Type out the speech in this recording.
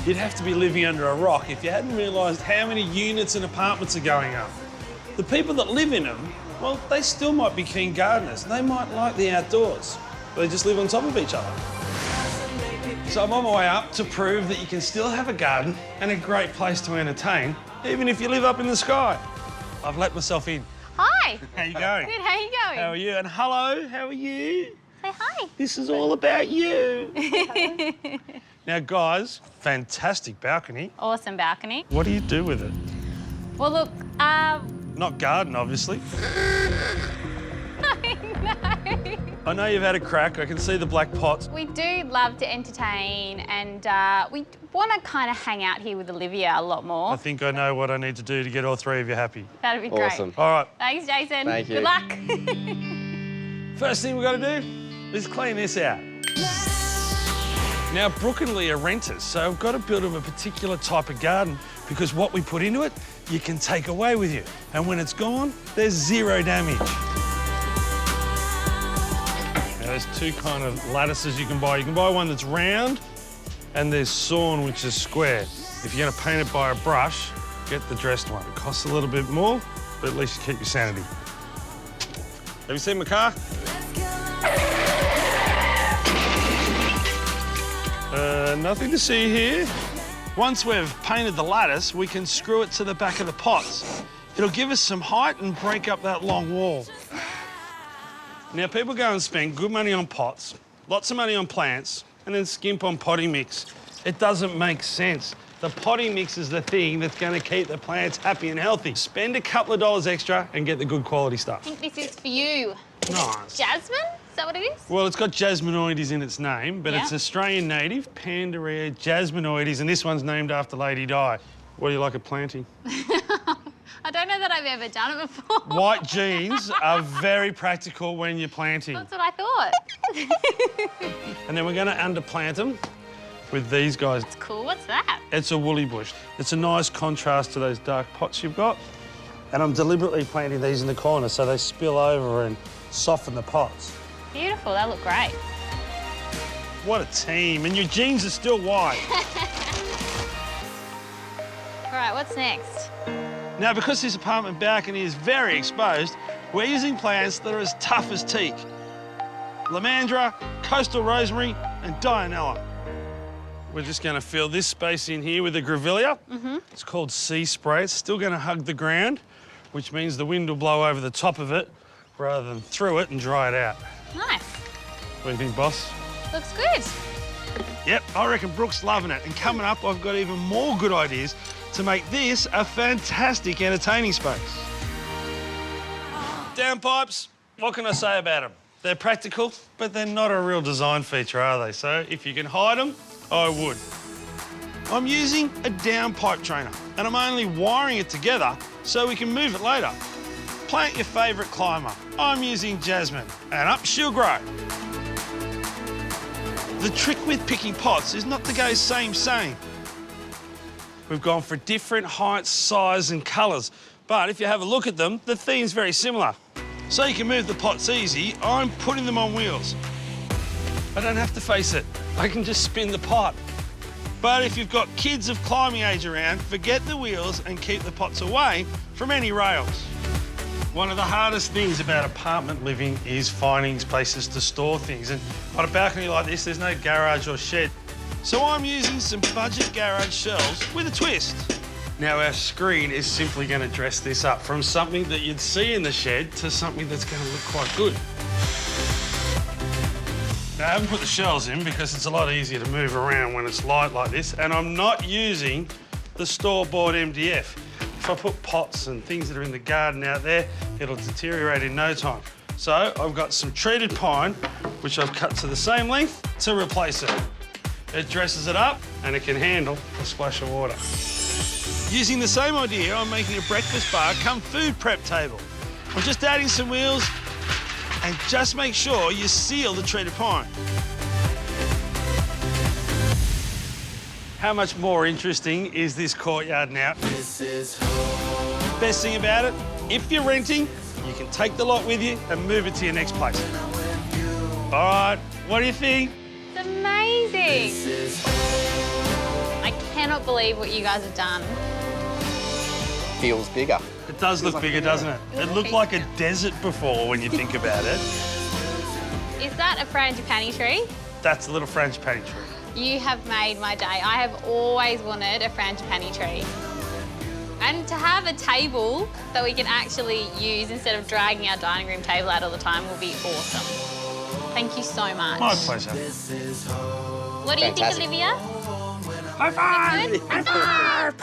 You'd have to be living under a rock if you hadn't realised how many units and apartments are going up. The people that live in them, well, they still might be keen gardeners. They might like the outdoors, but they just live on top of each other. So I'm on my way up to prove that you can still have a garden and a great place to entertain, even if you live up in the sky. I've let myself in. Hi. How you going? Good, how you going? How are you? And hello, how are you? Say hi. This is all about you. Now, guys, fantastic balcony. Awesome balcony. What do you do with it? Well, look, Not garden, obviously. no. I know you've had a crack. I can see the black pots. We do love to entertain and we want to kind of hang out here with Olivia a lot more. I think I know what I need to do to get all three of you happy. That'd be great. Awesome. All right, Thanks, Jason. Thank you. Good luck. first thing we've got to do is clean this out. Now, Brooke and Lee are renters, so I've got to build them a particular type of garden because what we put into it, you can take away with you. And when it's gone, there's zero damage. Now, there's two kind of lattices you can buy. You can buy one that's round and there's sawn, which is square. If you're going to paint it by a brush, get the dressed one. It costs a little bit more, but at least you keep your sanity. Have you seen my car? Nothing to see here. Once we've painted the lattice, we can screw it to the back of the pots. It'll give us some height and break up that long wall. Now, people go and spend good money on pots, lots of money on plants, and then skimp on potting mix. It doesn't make sense. The potting mix is the thing that's going to keep the plants happy and healthy. Spend a couple of dollars extra and get the good quality stuff. I think this is for you. Nice. Jasmine? Is that what it is? Well, it's got Jasminoides in its name, but Yeah. it's Australian native, Pandaria Jasminoides, and this one's named after Lady Di. What do you like at planting? I don't know that I've ever done it before. White jeans are very practical when you're planting. That's what I thought. And then we're going to underplant them with these guys. Cool, what's that? It's a woolly bush. It's a nice contrast to those dark pots you've got. And I'm deliberately planting these in the corner so they spill over and soften the pots. Beautiful, they look great. What a team. And your jeans are still white. All right, what's next? Now, because this apartment balcony is very exposed, we're using plants that are as tough as teak. Lamandra, coastal rosemary, and Dianella. We're just going to fill this space in here with a grevillea. It's called sea spray. It's still going to hug the ground, which means the wind will blow over the top of it rather than through it and dry it out. Nice. What do you think, boss? Looks good. Yep, I reckon Brooke's loving it. And coming up, I've got even more good ideas to make this a fantastic entertaining space. Downpipes, what can I say about them? They're practical, but they're not a real design feature, are they? So if you can hide them, I would. I'm using a downpipe trainer, and I'm only wiring it together so we can move it later. Plant your favourite climber. I'm using Jasmine, and up she'll grow. The trick with picking pots is not to go same. We've gone for different heights, size and colours. But if you have a look at them, the theme's very similar. So you can move the pots easy, I'm putting them on wheels. I don't have to face it. I can just spin the pot. But if you've got kids of climbing age around, forget the wheels and keep the pots away from any rails. One of the hardest things about apartment living is finding places to store things. And on a balcony like this, there's no garage or shed. So I'm using some budget garage shelves with a twist. Now our screen is simply going to dress this up from something that you'd see in the shed to something that's going to look quite good. Now, I haven't put the shelves in because it's a lot easier to move around when it's light like this, and I'm not using the store-bought MDF. If I put pots and things that are in the garden out there, it'll deteriorate in no time. So I've got some treated pine, which I've cut to the same length to replace it. It dresses it up and it can handle a splash of water. Using the same idea, I'm making a breakfast bar come food prep table. I'm just adding some wheels and just make sure you seal the treated pine. How much more interesting is this courtyard now? Best thing about it, if you're renting, you can take the lot with you and move it to your next place. All right, what do you think? It's amazing. I cannot believe what you guys have done. Feels bigger. It does look bigger, doesn't it? It looked like a desert before when you think about it. Is that a frangipani tree? That's a little frangipani tree. You have made my day. I have always wanted a frangipani tree. And to have a table that we can actually use instead of dragging our dining room table out all the time will be awesome. Thank you so much. My pleasure. What do you think, Fantastic. Olivia? High five! Good? High five!